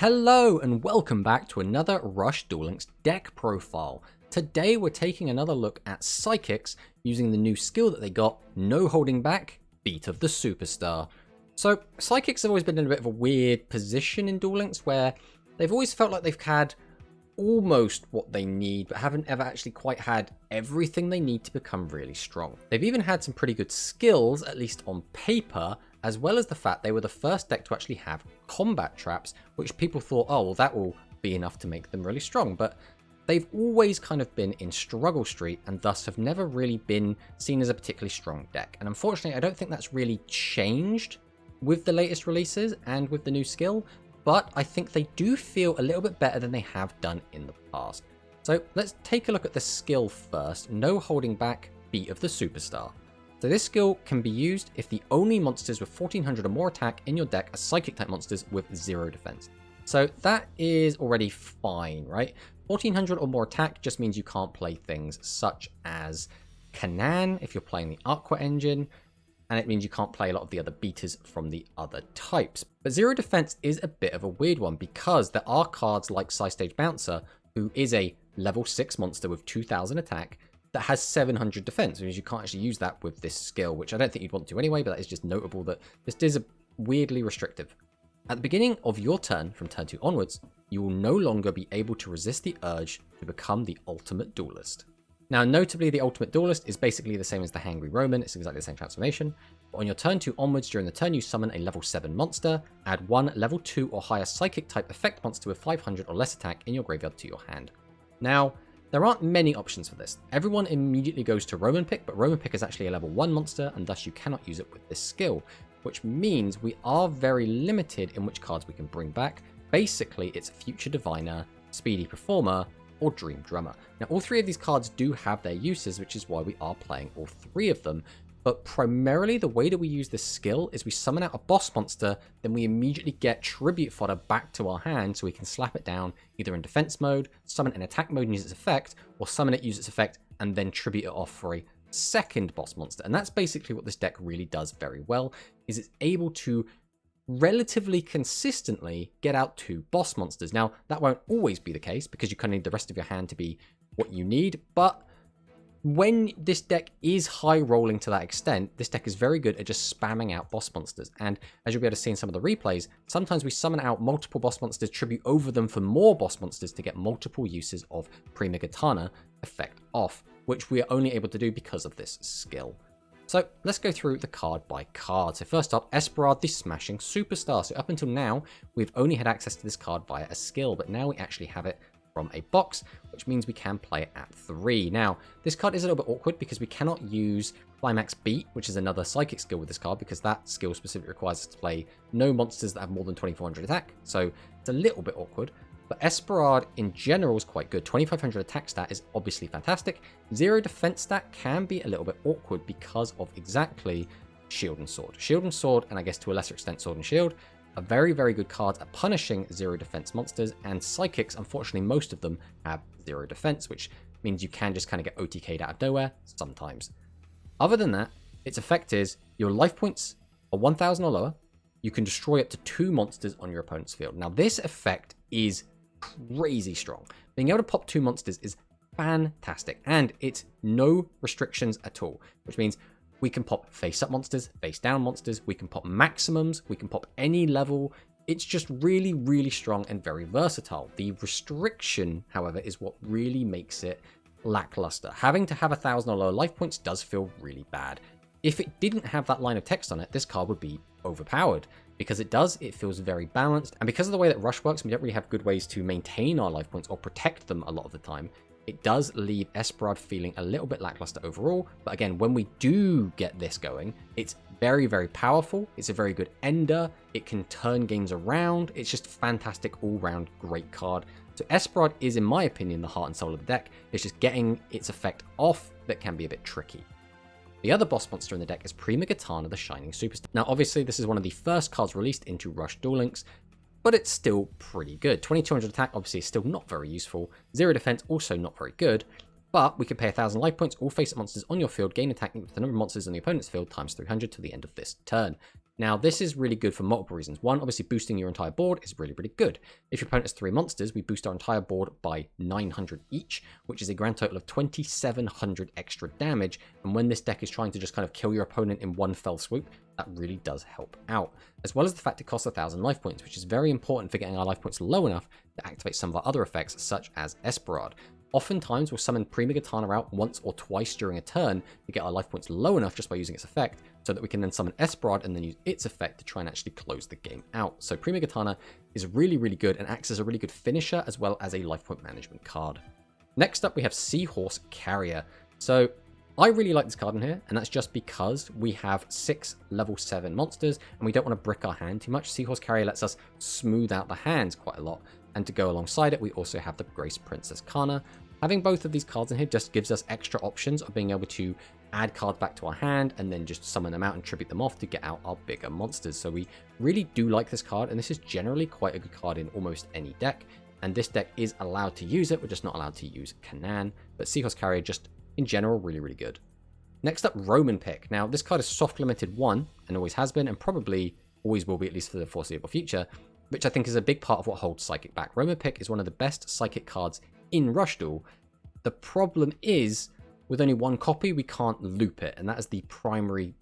Hello and welcome back to another Rush Duel Links deck profile. Today we're taking another look at Psychics using the new skill that they got, No Holding Back, Beat of the Superstar. So Psychics have always been in a bit of a weird position in Duel Links where they've always felt like they've had almost what they need but haven't ever actually quite had everything they need to become really strong. They've even had some pretty good skills, at least on paper, as well as the fact they were the first deck to actually have combat traps, which people thought, oh, well, that will be enough to make them really strong. But they've always kind of been in struggle street and thus have never really been seen as a particularly strong deck. And unfortunately, I don't think that's really changed with the latest releases and with the new skill, but I think they do feel a little bit better than they have done in the past. So let's take a look at the skill first. No Holding Back, Beat of the Superstar. So this skill can be used if the only monsters with 1400 or more attack in your deck are psychic type monsters with 0 defense. So that is already fine, right? 1400 or more attack just means you can't play things such as Canaan if you're playing the Aqua engine, and it means you can't play a lot of the other beaters from the other types. But 0 defense is a bit of a weird one because there are cards like Side Stage Bouncer, who is a level 6 monster with 2000 attack, that has 700 defense, which means you can't actually use that with this skill, which I don't think you'd want to anyway, but that is just notable that this is weirdly restrictive. At the beginning of your turn, from turn 2 onwards, you will no longer be able to resist the urge to become the ultimate duelist. Now, notably, the ultimate duelist is basically the same as the Hangry Roman, it's exactly the same transformation, but on your turn 2 onwards during the turn you summon a level 7 monster, add one level 2 or higher psychic type effect monster with 500 or less attack in your graveyard to your hand. Now, there aren't many options for this. Everyone immediately goes to Roman Pick, but Roman Pick is actually a level 1 monster, and thus you cannot use it with this skill, which means we are very limited in which cards we can bring back. Basically, it's Future Diviner, Speedy Performer, or Dream Drummer. Now, all three of these cards do have their uses, which is why we are playing all three of them. But primarily, the way that we use this skill is we summon out a boss monster, then we immediately get tribute fodder back to our hand so we can slap it down either in defense mode, summon it in attack mode and use its effect, or summon it, use its effect, and then tribute it off for a second boss monster. And that's basically what this deck really does very well, is it's able to relatively consistently get out 2 boss monsters. Now, that won't always be the case because you kind of need the rest of your hand to be what you need, but when this deck is high rolling to that extent, this deck is very good at just spamming out boss monsters. And as you'll be able to see in some of the replays, sometimes we summon out multiple boss monsters, tribute over them for more boss monsters to get multiple uses of Prima Gitana effect off, which we are only able to do because of this skill. So let's go through the card by card. So first up, Esperard the Smashing Superstar. So up until now, we've only had access to this card via a skill, but now we actually have it from a box, which means we can play it at 3. Now, this card is a little bit awkward because we cannot use Climax Beat, which is another psychic skill with this card, because that skill specifically requires us to play no monsters that have more than 2400 attack, so it's a little bit awkward. But Esperard in general is quite good. 2500 attack stat is obviously fantastic. 0 defense stat can be a little bit awkward because of exactly Shield and Sword. Shield and Sword, and I guess to a lesser extent Sword and Shield, are very, very good cards at punishing 0 defense monsters, and Psychics, unfortunately, most of them have 0 defense, which means you can just kind of get OTK'd out of nowhere sometimes. Other than that, its effect is your life points are 1000 or lower, you can destroy up to 2 monsters on your opponent's field. Now, this effect is crazy strong. Being able to pop 2 monsters is fantastic, and it's no restrictions at all, which means we can pop face-up monsters, face-down monsters, we can pop maximums, we can pop any level. It's just really, really strong and very versatile. The restriction, however, is what really makes it lackluster. Having to have 1000 or lower life points does feel really bad. If it didn't have that line of text on it, this card would be overpowered. Because it does, it feels very balanced, and because of the way that Rush works, we don't really have good ways to maintain our life points or protect them a lot of the time. It does leave Esperard feeling a little bit lackluster overall, but again, when we do get this going, it's very, very powerful. It's a very good ender. It can turn games around. It's just fantastic all-round great card. So Esperard is, in my opinion, the heart and soul of the deck. It's just getting its effect off that can be a bit tricky. The other boss monster in the deck is Prima Gitana the Shining Superstar. Now, obviously, this is one of the first cards released into Rush Duel Links, but it's still pretty good. 2200 attack, obviously, is still not very useful. 0 defense, also not very good. But we can pay 1000 life points, all face-up monsters on your field gain attack with the number of monsters on the opponent's field times 300 to the end of this turn. Now, this is really good for multiple reasons. One, obviously boosting your entire board is really, really good. If your opponent has 3 monsters, we boost our entire board by 900 each, which is a grand total of 2,700 extra damage. And when this deck is trying to just kind of kill your opponent in one fell swoop, that really does help out. As well as the fact it costs 1,000 life points, which is very important for getting our life points low enough to activate some of our other effects, such as Esperard. Oftentimes, we'll summon Prima Katana out once or twice during a turn to get our life points low enough just by using its effect, so that we can then summon Esperard and then use its effect to try and actually close the game out. So Prima Katana is really, really good and acts as a really good finisher as well as a life point management card. Next up, we have Seahorse Carrier. So I really like this card in here, and that's just because we have 6 level 7 monsters and we don't want to brick our hand too much. Seahorse Carrier lets us smooth out the hands quite a lot. And to go alongside it, we also have the Grace Princess Kana. Having both of these cards in here just gives us extra options of being able to add cards back to our hand and then just summon them out and tribute them off to get out our bigger monsters. So we really do like this card, and this is generally quite a good card in almost any deck. And this deck is allowed to use it, we're just not allowed to use Kanan. But Seahorse Carrier just, in general, really, really good. Next up, Roman Pick. Now, this card is soft limited 1, and always has been, and probably always will be, at least for the foreseeable future, which I think is a big part of what holds Psychic back. Roman Pick is one of the best Psychic cards in Rush Duel. The problem is, with only 1 copy, we can't loop it, and that is the primary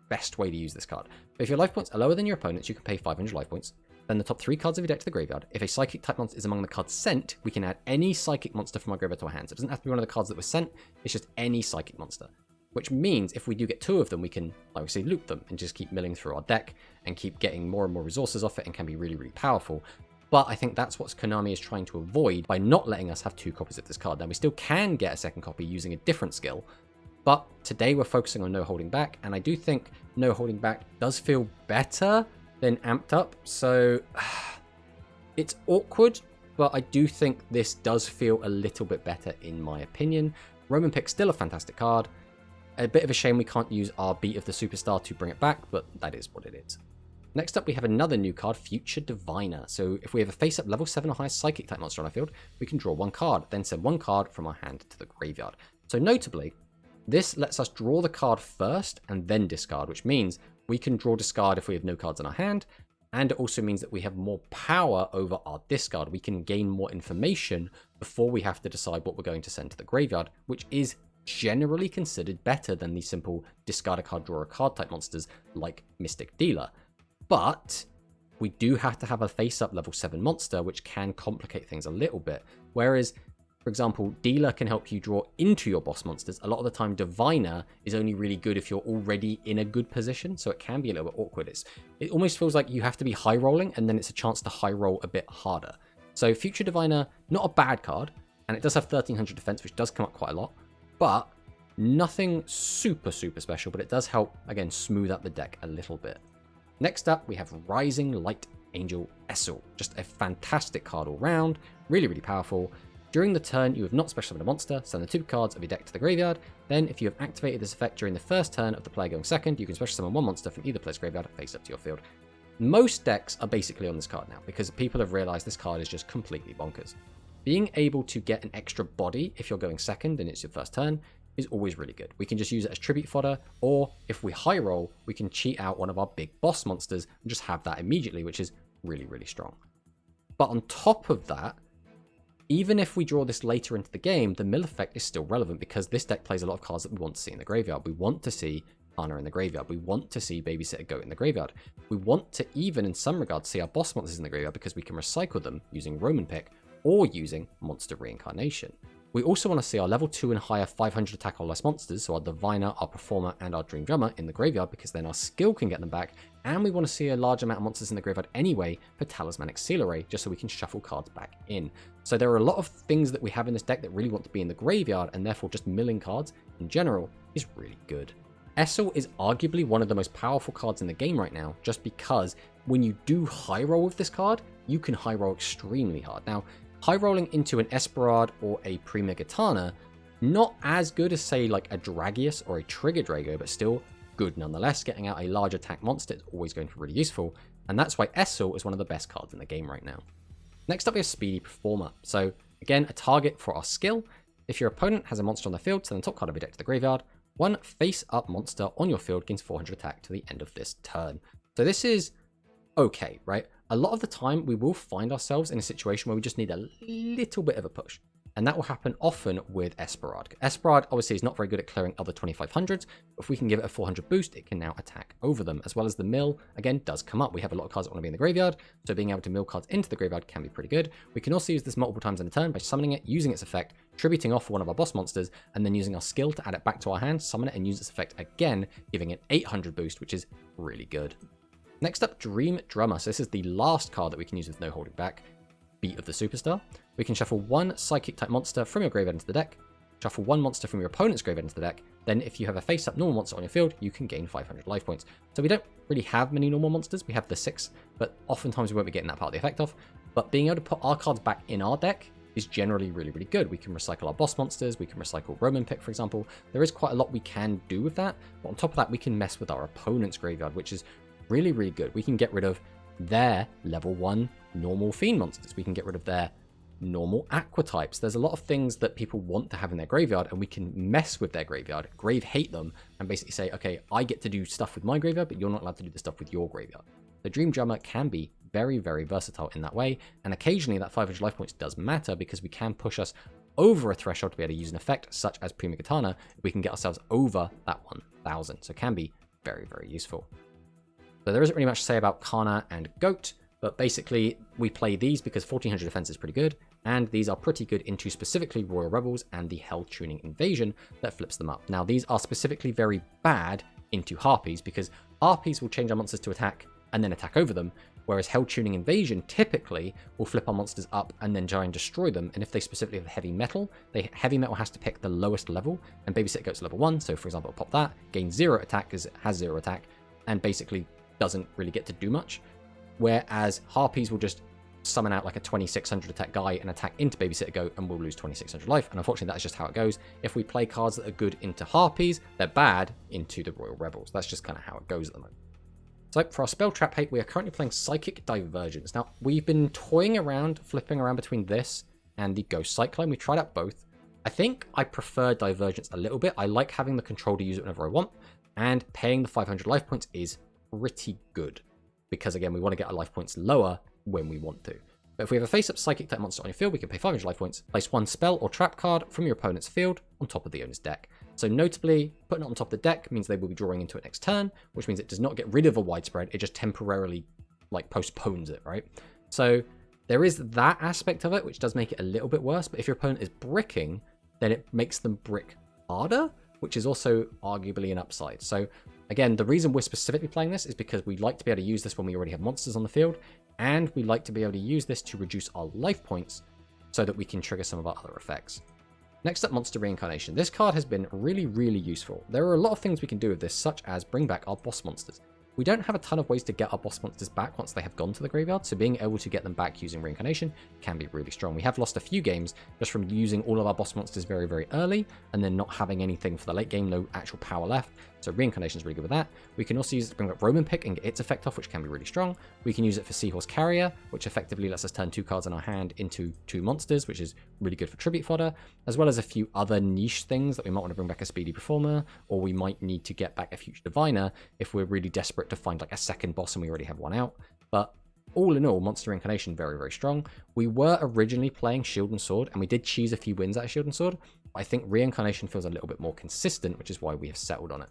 best way to use this card. But if your life points are lower than your opponent's, you can pay 500 life points. Then the top 3 cards of your deck to the graveyard. If a Psychic type monster is among the cards sent, we can add any Psychic monster from our graveyard to our hands. It doesn't have to be one of the cards that were sent, it's just any Psychic monster. Which means if we do get 2 of them, we can, like we say, loop them and just keep milling through our deck and keep getting more and more resources off it and can be really, really powerful. But I think that's what Konami is trying to avoid by not letting us have 2 copies of this card. Now, we still can get a second copy using a different skill, but today we're focusing on No Holding Back, and I do think No Holding Back does feel better than Amped Up, so it's awkward, but I do think this does feel a little bit better in my opinion. Roman Pick's still a fantastic card. A bit of a shame we can't use our Beat of the Superstar to bring it back, but that is what it is. Next up, we have another new card, Future Diviner. So if we have a face-up level 7 or higher Psychic type monster on our field, we can draw 1 card, then send 1 card from our hand to the graveyard. So notably, this lets us draw the card first and then discard, which means we can draw discard if we have no cards in our hand, and it also means that we have more power over our discard. We can gain more information before we have to decide what we're going to send to the graveyard, which is generally considered better than the simple discard a card, draw a card type monsters like Mystic Dealer. But we do have to have a face-up level 7 monster, which can complicate things a little bit. Whereas, for example, Dealer can help you draw into your boss monsters. A lot of the time, Diviner is only really good if you're already in a good position, so it can be a little bit awkward. It almost feels like you have to be high rolling, and then it's a chance to high roll a bit harder. So Future Diviner, not a bad card, and it does have 1300 defense, which does come up quite a lot, but nothing super, super special, but it does help, again, smooth out the deck a little bit. Next up, we have Rising Light Angel Essel. Just a fantastic card all round, really, really powerful. During the turn, you have not special summoned a monster, send the 2 cards of your deck to the graveyard. Then, if you have activated this effect during the first turn of the player going second, you can special summon 1 monster from either player's graveyard face up to your field. Most decks are basically on this card now, because people have realized this card is just completely bonkers. Being able to get an extra body if you're going second and it's your first turn is always really good. We can just use it as tribute fodder, or if we high roll, we can cheat out one of our big boss monsters and just have that immediately, which is really, really strong. But on top of that, even if we draw this later into the game, the mill effect is still relevant because this deck plays a lot of cards that we want to see in the graveyard. We want to see Hana in the graveyard. We want to see Babysitter Goat in the graveyard. We want to even, in some regards, see our boss monsters in the graveyard because we can recycle them using Roman Pick or using Monster Reincarnation. We also want to see our level 2 and higher 500 attack or less monsters, so our Diviner, our Performer, and our Dream Drummer in the graveyard, because then our skill can get them back, and we want to see a large amount of monsters in the graveyard anyway for Talismanic Seal Array, just so we can shuffle cards back in. So there are a lot of things that we have in this deck that really want to be in the graveyard, and therefore just milling cards in general is really good. Essel is arguably one of the most powerful cards in the game right now, just because when you do high roll with this card, you can high roll extremely hard. Now, high rolling into an Esperard or a Prima Katana, not as good as say like a Dragius or a Trigger Drago, but still good nonetheless. Getting out a large attack monster is always going to be really useful, and that's why Essel is one of the best cards in the game right now. Next up we have Speedy Performer. So again, a target for our skill. If your opponent has a monster on the field, send the top card of your deck to the graveyard. 1 face-up monster on your field gains 400 attack to the end of this turn. So this is okay, right? A lot of the time we will find ourselves in a situation where we just need a little bit of a push. And that will happen often with Esperard. Esperard obviously is not very good at clearing other 2500s. If we can give it a 400 boost, it can now attack over them, as well as the mill, again, does come up. We have a lot of cards that want to be in the graveyard, so being able to mill cards into the graveyard can be pretty good. We can also use this multiple times in a turn by summoning it, using its effect, tributing off one of our boss monsters, and then using our skill to add it back to our hand, summon it, and use its effect again, giving it 800 boost, which is really good. Next up, Dream Drummer. So this is the last card that we can use with no holding back. Beat of the Superstar. We can shuffle one Psychic type monster from your graveyard into the deck, shuffle one monster from your opponent's graveyard into the deck, then if you have a face-up normal monster on your field, you can gain 500 life points. So we don't really have many normal monsters, we have the 6, but oftentimes we won't be getting that part of the effect off. But being able to put our cards back in our deck is generally really, really good. We can recycle our boss monsters, we can recycle Roman Pick, for example. There is quite a lot we can do with that, but on top of that, we can mess with our opponent's graveyard, which is really, really good. We can get rid of their level 1 normal Fiend monsters. We can get rid of their normal Aqua types. There's a lot of things that people want to have in their graveyard, and we can mess with their graveyard, grave hate them, and basically say, okay, I get to do stuff with my graveyard, but you're not allowed to do the stuff with your graveyard. The Dream Drummer can be very, very versatile in that way, and occasionally that 500 life points does matter because we can push us over a threshold to be able to use an effect, such as Prima Katana, if we can get ourselves over that 1000. So it can be very, very useful. So there isn't really much to say about Kana and Goat, but basically we play these because 1400 defense is pretty good, and these are pretty good into specifically Royal Rebels and the Hell Tuning Invasion that flips them up. Now these are specifically very bad into Harpies because Harpies will change our monsters to attack and then attack over them, whereas Hell Tuning Invasion typically will flip our monsters up and then try and destroy them, and if they specifically have heavy metal, heavy metal has to pick the lowest level, and Babysitter Goat's level 1, so for example pop that, gain 0 attack because it has 0 attack, and basically doesn't really get to do much. Whereas Harpies will just summon out like a 2600 attack guy and attack into Babysitter Goat and we'll lose 2600 life. And unfortunately, that's just how it goes. If we play cards that are good into Harpies, they're bad into the Royal Rebels. That's just kind of how it goes at the moment. So for our spell trap hate, we are currently playing Psychic Divergence. Now, we've been toying around, flipping around between this and the Ghost Cyclone. We tried out both. I think I prefer Divergence a little bit. I like having the control to use it whenever I want, and paying the 500 life points is pretty good. Because again, we want to get our life points lower when we want to. But if we have a face-up Psychic type monster on your field, we can pay 500 life points, place one spell or trap card from your opponent's field on top of the owner's deck. So notably, putting it on top of the deck means they will be drawing into it next turn, which means it does not get rid of a widespread, it just temporarily like postpones it, right? So there is that aspect of it, which does make it a little bit worse, but if your opponent is bricking, then it makes them brick harder, which is also arguably an upside. So again, the reason we're specifically playing this is because we like to be able to use this when we already have monsters on the field, and we like to be able to use this to reduce our life points so that we can trigger some of our other effects. Next up, Monster Reincarnation. This card has been really, really useful. There are a lot of things we can do with this, such as bring back our boss monsters. We don't have a ton of ways to get our boss monsters back once they have gone to the graveyard, so being able to get them back using Reincarnation can be really strong. We have lost a few games just from using all of our boss monsters very, very early, and then not having anything for the late game, no actual power left. So Reincarnation is really good with that. We can also use it to bring up Roman Pick and get its effect off, which can be really strong. We can use it for Seahorse Carrier, which effectively lets us turn 2 cards in our hand into 2 monsters, which is really good for tribute fodder, as well as a few other niche things that we might want to bring back a Speedy Performer, or we might need to get back a Future Diviner if we're really desperate to find like a second boss and we already have one out. But all in all, Monster Reincarnation very, very strong. We were originally playing Shield and Sword, and we did cheese a few wins out of Shield and Sword. But I think Reincarnation feels a little bit more consistent, which is why we have settled on it.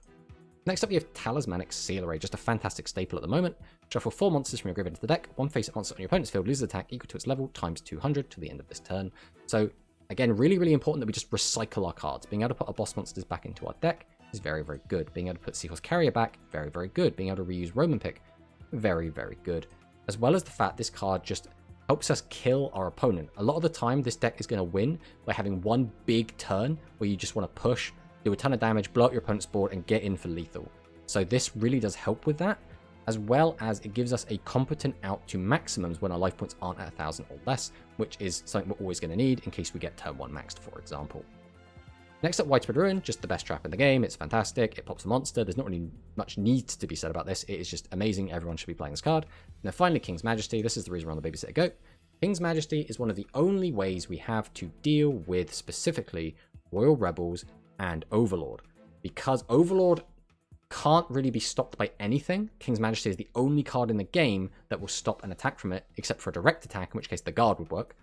Next up, we have Talismanic Seal Array, just a fantastic staple at the moment. Shuffle 4 monsters from your graveyard into the deck. One face-up monster on your opponent's field loses attack equal to its level times 200 to the end of this turn. So again, really, really important that we just recycle our cards. Being able to put our boss monsters back into our deck is very, very good. Being able to put Seahorse Carrier back, very, very good. Being able to reuse Roman Pick, very, very good. As well as the fact this card just helps us kill our opponent. A lot of the time, this deck is going to win by having one big turn where you just want to push, do a ton of damage, blow up your opponent's board, and get in for lethal. So this really does help with that, as well as it gives us a competent out to maximums when our life points aren't at 1000 or less, which is something we're always going to need in case we get turn 1 maxed, for example. Next up, Widespread Ruin, just the best trap in the game. It's fantastic. It pops a monster. There's not really much need to be said about this. It is just amazing. Everyone should be playing this card. And then finally, King's Majesty. This is the reason we're on the Babysitter Goat. King's Majesty is one of the only ways we have to deal with specifically Royal Rebels and Overlord. Because Overlord can't really be stopped by anything. King's Majesty is the only card in the game that will stop an attack from it, except for a direct attack, in which case the guard would work.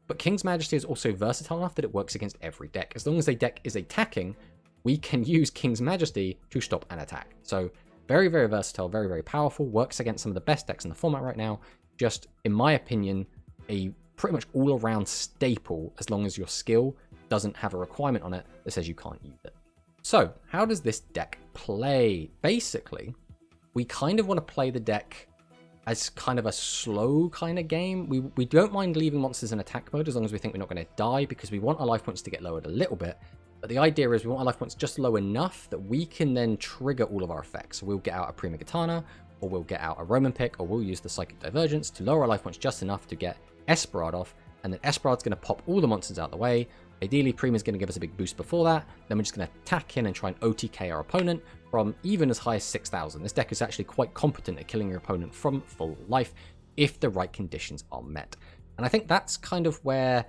But King's Majesty is also versatile enough that it works against every deck. As long as a deck is attacking, we can use King's Majesty to stop an attack. So very, very versatile, very, very powerful, works against some of the best decks in the format right now. Just, in my opinion, a pretty much all-around staple, as long as your skill doesn't have a requirement on it that says you can't use it. So, how does this deck play? Basically, we kind of want to play the deck as kind of a slow kind of game. We don't mind leaving monsters in attack mode as long as we think we're not going to die, because we want our life points to get lowered a little bit. But the idea is we want our life points just low enough that we can then trigger all of our effects. So we'll get out a Prima Katana, or we'll get out a Roman Pick, or we'll use the Psychic Divergence to lower our life points just enough to get Esperard off, and then Esperard's going to pop all the monsters out of the way. Ideally, Prima's going to give us a big boost before that. Then we're just going to attack in and try and OTK our opponent from even as high as 6,000. This deck is actually quite competent at killing your opponent from full life if the right conditions are met. And I think that's kind of where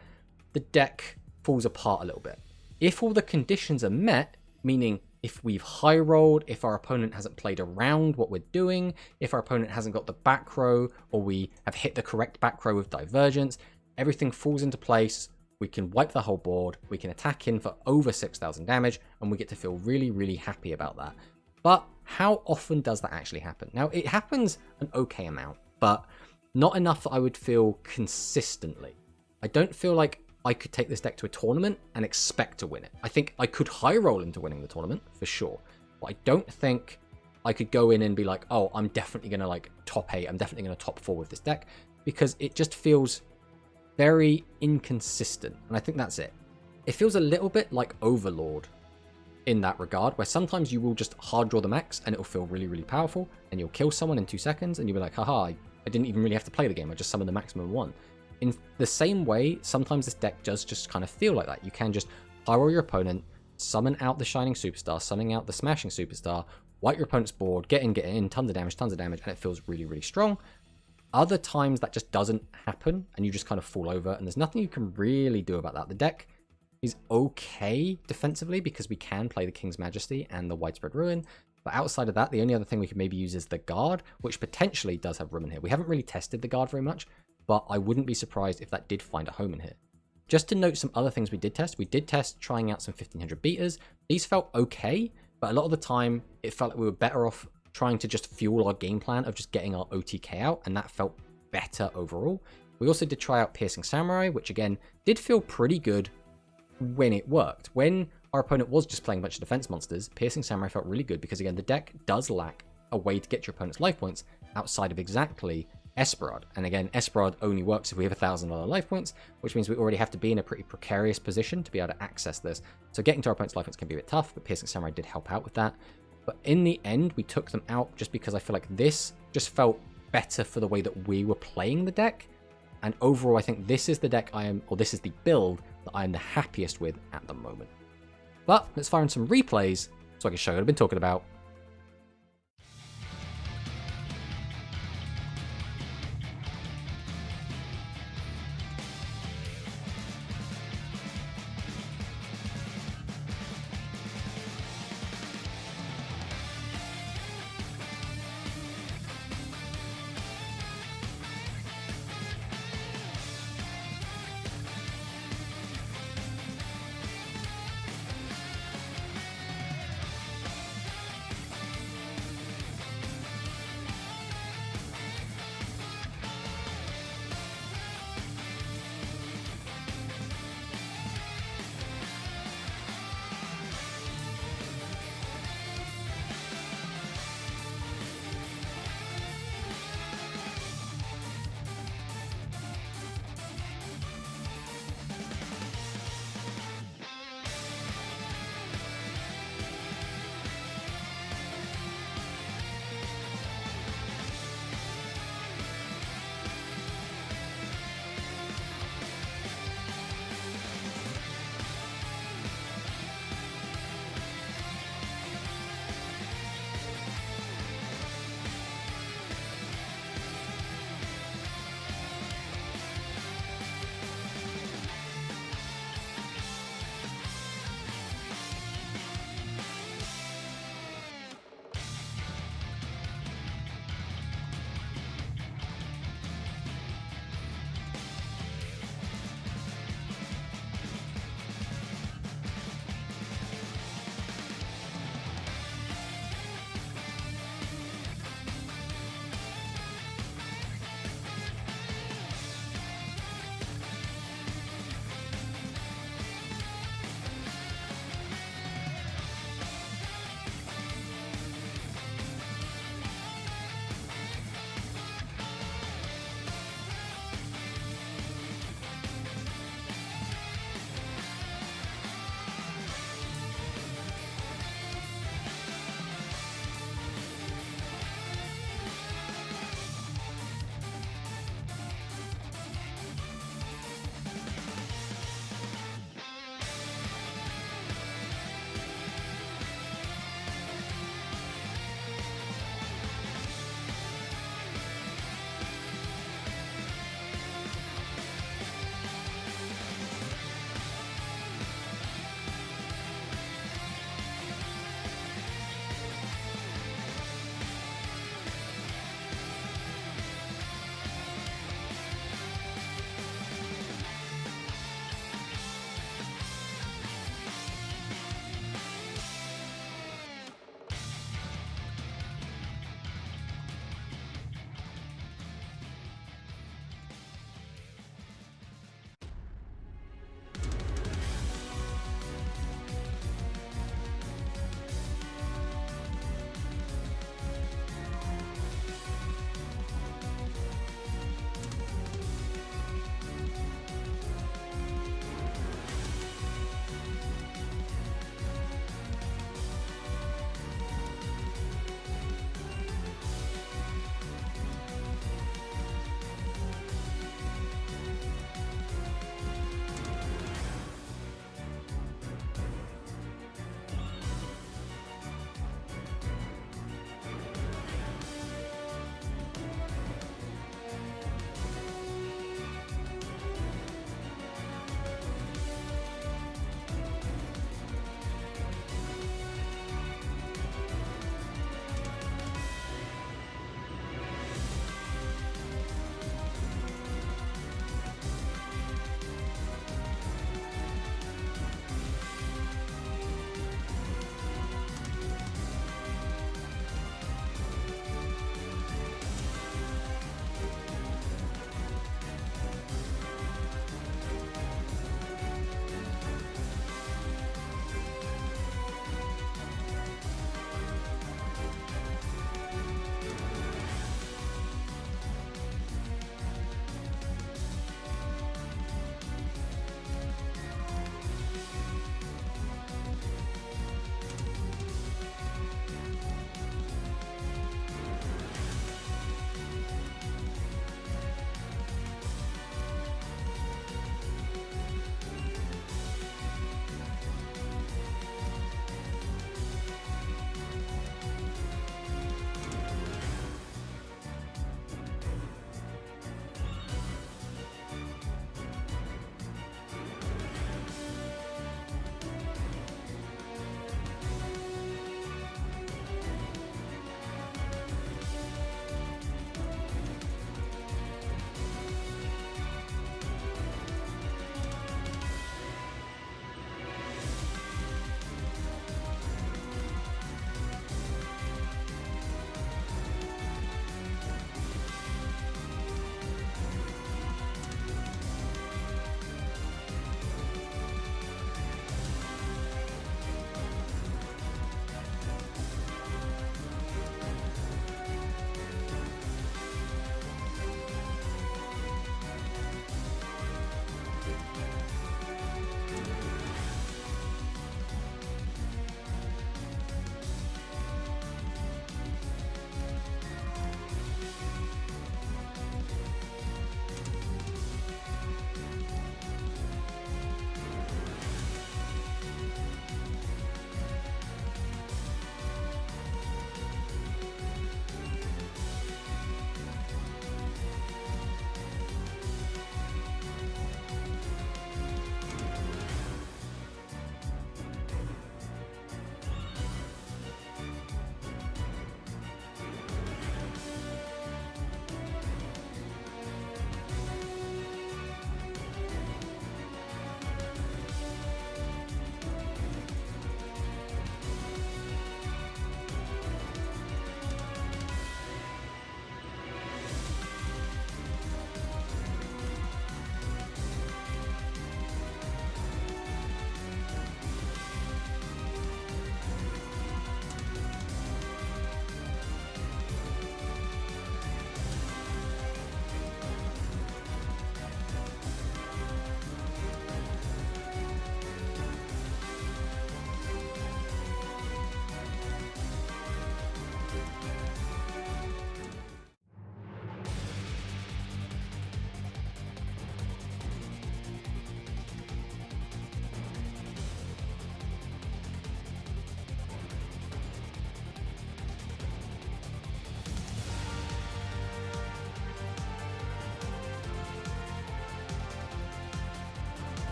the deck falls apart a little bit. If all the conditions are met, meaning if we've high rolled, if our opponent hasn't played around what we're doing, if our opponent hasn't got the back row, or we have hit the correct back row with Divergence, everything falls into place. We can wipe the whole board, we can attack in for over 6,000 damage, and we get to feel really, really happy about that. But how often does that actually happen? Now, it happens an okay amount, but not enough that I would feel consistently. I don't feel like I could take this deck to a tournament and expect to win it. I think I could high roll into winning the tournament, for sure. But I don't think I could go in and be like, oh, I'm definitely going to like top 8, I'm definitely going to top 4 with this deck, because it just feels very inconsistent, and I think that's it. It feels a little bit like Overlord in that regard, where sometimes you will just hard draw the max and it'll feel really, really powerful, and you'll kill someone in 2 seconds and you'll be like, haha, I didn't even really have to play the game, I just summoned the maximum one. In the same way, sometimes this deck does just kind of feel like that. You can just high roll your opponent, summon out the Shining Superstar, summoning out the Smashing Superstar, wipe your opponent's board, get in, tons of damage, and it feels really, really strong. Other times that just doesn't happen and you just kind of fall over, and there's nothing you can really do about that. The deck is okay defensively because we can play the King's Majesty and the Widespread Ruin, but outside of that, the only other thing we could maybe use is the Guard, which potentially does have room in here. We haven't really tested the Guard very much, but I wouldn't be surprised if that did find a home in here. Just to note some other things we did test trying out some 1500 beaters. These felt okay, but a lot of the time it felt like we were better off trying to just fuel our game plan of just getting our OTK out, and that felt better overall. We also did try out Piercing Samurai, which again did feel pretty good when it worked. When our opponent was just playing a bunch of defense monsters, Piercing Samurai felt really good because again the deck does lack a way to get your opponent's life points outside of exactly Esperard. And again, Esperard only works if we have 1,000 other life points, which means we already have to be in a pretty precarious position to be able to access this. So getting to our opponent's life points can be a bit tough, but Piercing Samurai did help out with that. But in the end, we took them out just because I feel like this just felt better for the way that we were playing the deck. And overall, I think this is the deck this is the build that I am the happiest with at the moment. But let's fire in some replays so I can show you what I've been talking about